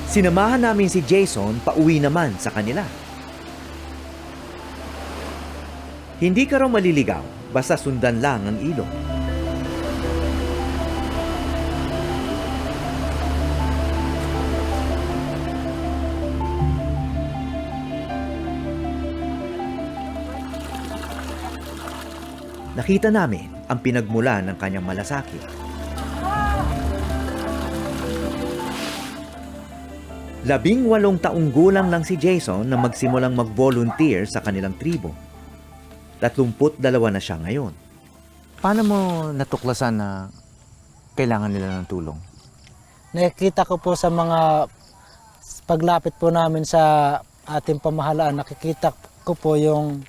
Sinamahan namin si Jason pauwi naman sa kanila. Hindi ka raw maliligaw, basta sundan lang ang ilog. Nakita namin ang pinagmula ng kanyang malasakit. Labing-walong taong gulang lang si Jason na magsimulang mag-volunteer sa kanilang tribo. 32 na siya ngayon. Paano mo natuklasan na kailangan nila ng tulong? Nakikita ko po sa mga paglapit po namin sa ating pamahalaan, nakikita ko po yung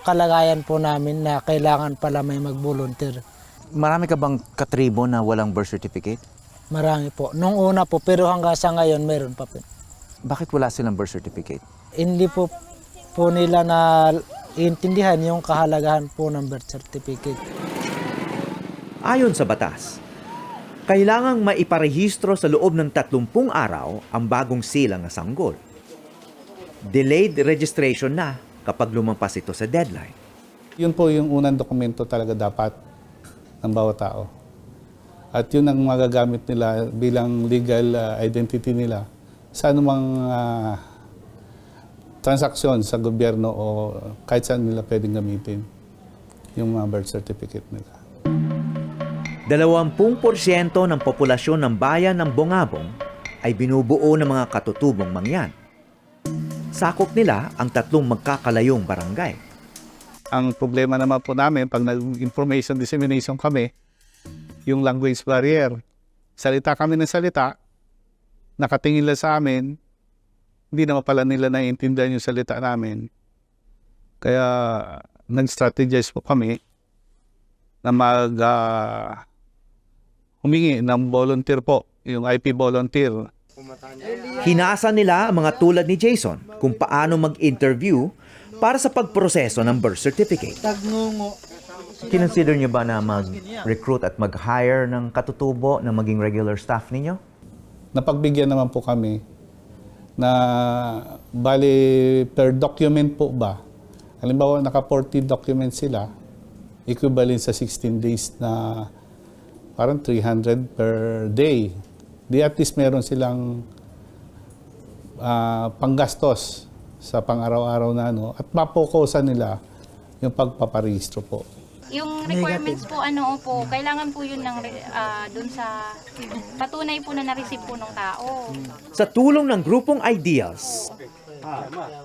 kalagayan po namin na kailangan pala may mag-volunteer. Marami ka bang katribo na walang birth certificate? Marami po. Nung una po, pero hanggang sa ngayon meron pa po. Bakit wala silang birth certificate? Hindi po nila na intindihan yung kahalagahan po ng birth certificate. Ayon sa batas, kailangang maiparehistro sa loob ng 30 araw ang bagong silang na sanggol. Delayed registration na kapag lumampas ito sa deadline. Yun po yung unang dokumento talaga dapat ng bawat tao. At yun ang magagamit nila bilang legal identity nila sa anumang transaksyon sa gobyerno o kahit saan nila pwedeng gamitin yung mga birth certificate nila. 20% ng populasyon ng bayan ng Bongabong ay binubuo ng mga katutubong mangyan. Sakop nila ang 3 magkakalayong barangay. Ang problema naman po namin pag nag-information dissemination kami, yung language barrier. Salita kami ng salita, nakatingin lang sa amin, hindi naman pala nila naiintindihan yung salita namin. Kaya nag-strategize po kami na humingi ng volunteer po, yung IP volunteer. Hinasa nila ang mga tulad ni Jason kung paano mag-interview para sa pagproseso ng birth certificate. Kinonsider niyo ba na mag-recruit at mag-hire ng katutubo na maging regular staff ninyo? Napagbigyan naman po kami na bali per document po ba. Halimbawa, naka 40 documents sila, equivalent sa 16 days na parang 300 per day. Di at least meron silang panggastos sa pang-araw-araw na at mapokusan nila yung pagpaparehistro po. Yung requirements po, kailangan po yun dun sa patunay po na na-receive po ng tao. Sa tulong ng grupong Ideals,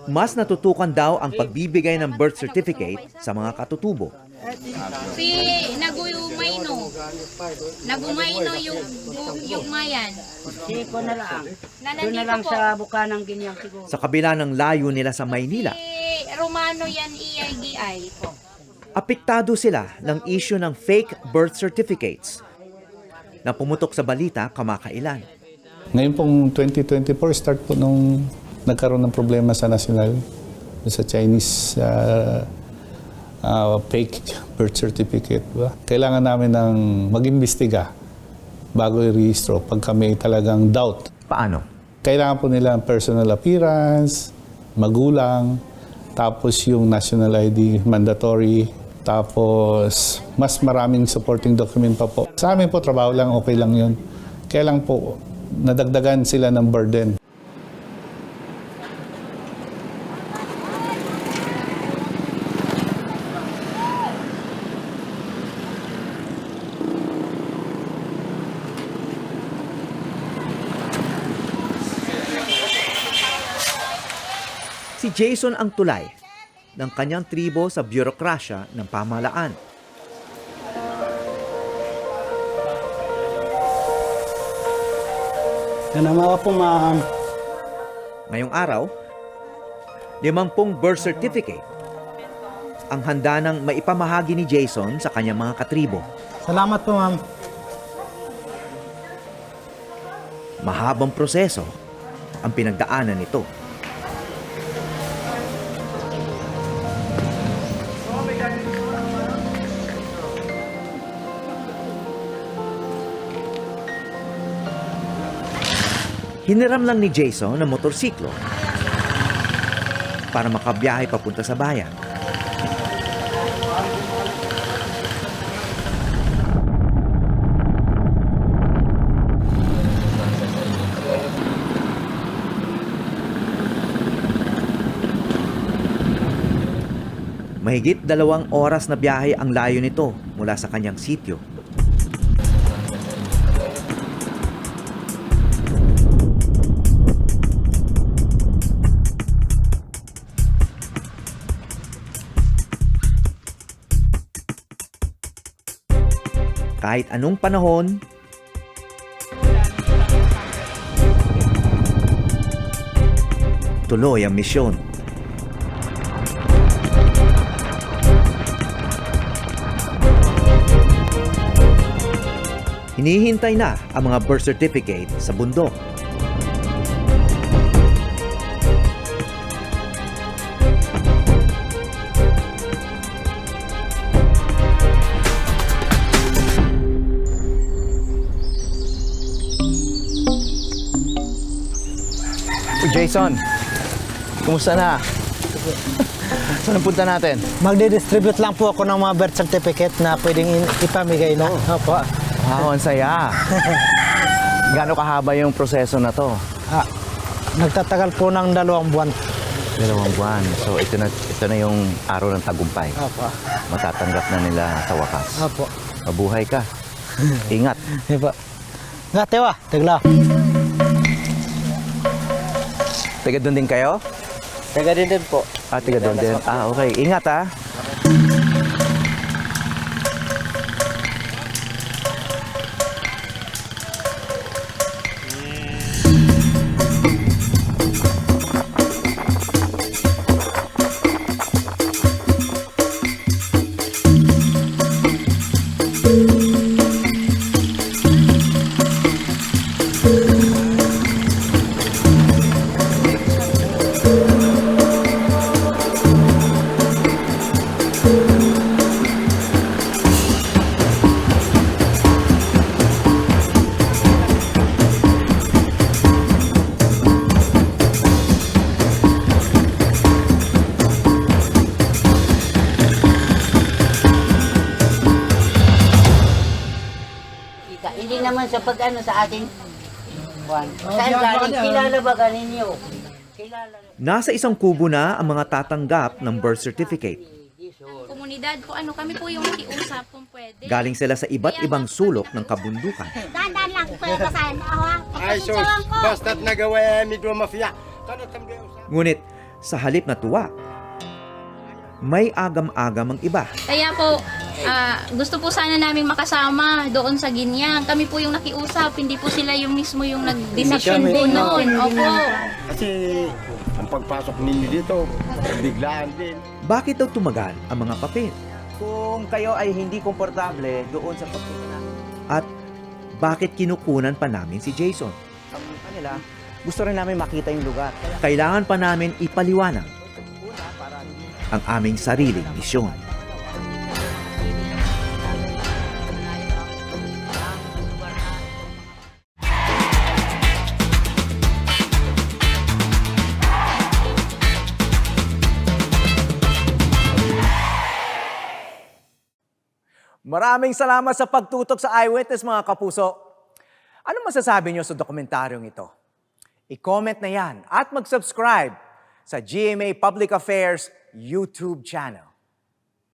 mas natutukan daw ang pagbibigay ng birth certificate sa mga katutubo. Si Nagumayno yung mayan. Siko na lang. Doon na Nandito lang po. sa Bukana ng Ginyang siguro. Sa kabila ng layo nila sa Maynila, Si Romano yan EIGI po. apektado sila ng issue ng fake birth certificates na pumutok sa balita kamakailan. Ngayon pong 2024, start po nung nagkaroon ng problema sa national, sa Chinese fake birth certificate. Ba? Kailangan namin ng mag-imbestiga bago i-rehistro pag kami talagang doubt. Paano? Kailangan po nila ang personal appearance, magulang, tapos yung national ID mandatory, tapos mas maraming supporting document pa po. Sa amin po, trabaho lang, okay lang yun. Kaya lang po, nadagdagan sila ng burden. Si Jason ang tulay ng kanyang tribo sa bürokrasya ng pamahalaan. Ganamawa po, ma'am. Ngayong araw, 50 birth certificate ang handa ng maipamahagi ni Jason sa kanyang mga katribo. Salamat po, ma'am. Mahabang proseso ang pinagdaanan nito. Hiniram lang ni Jason ng motorsiklo para makabiyahe papunta sa bayan. Mahigit 2 oras na biyahe ang layo nito mula sa kanyang sityo. Kahit anong panahon, tuloy ang misyon. Hinihintay na ang mga birth certificate sa bundok. Jason, kumusta na? Saan ang punta natin? Magdi-distribute lang po ako ng mga birth certificate na pwedeng ipamigay na. Opo. Wow, ang saya. Gaano kahaba yung proseso na to? Nagtatagal po ng 2 buwan. 2 buwan. So ito na yung araw ng tagumpay. Opo. Matatanggap na nila sa wakas. Opo. Mabuhay ka. Ingat. Opo. Nga, tewa. Tigla. Taga doon din kayo? Taga din po. Taga doon din. Okay. Ingat ha. Hindi naman sa pag-ano sa ating Juan. Saan galing? Kilala ba galing niyo? Kilala. Nasa isang kubo na ang mga tatanggap ng birth certificate. Komunidad po, kami po yung nakiusap kung pwede. Galing sila sa iba't ibang sulok ng kabundukan. Dandan lang po yung basahin ako. Ay, so, basta't nagawa medyo mafia. Ngunit sa halip na tuwa, may agam-agam ang iba. Kaya po, gusto po sana namin makasama doon sa Ginyang. Kami po yung nakiusap, hindi po sila yung mismo yung nag-decision po noon. Opo. Kasi ang pagpasok ninyo dito, biglaan din. Bakit daw tumagal ang mga papel? Kung kayo ay hindi komportable doon sa pagpunta namin, At bakit kinukunan pa namin si Jason? ang kanila, gusto rin namin makita yung lugar. Kailangan pa namin ipaliwanag ang aming sariling misyon. Maraming salamat sa pagtutok sa Eyewitness, mga kapuso. Ano masasabi niyo sa dokumentaryong ito? I-comment na yan at mag-subscribe sa GMA Public Affairs YouTube channel.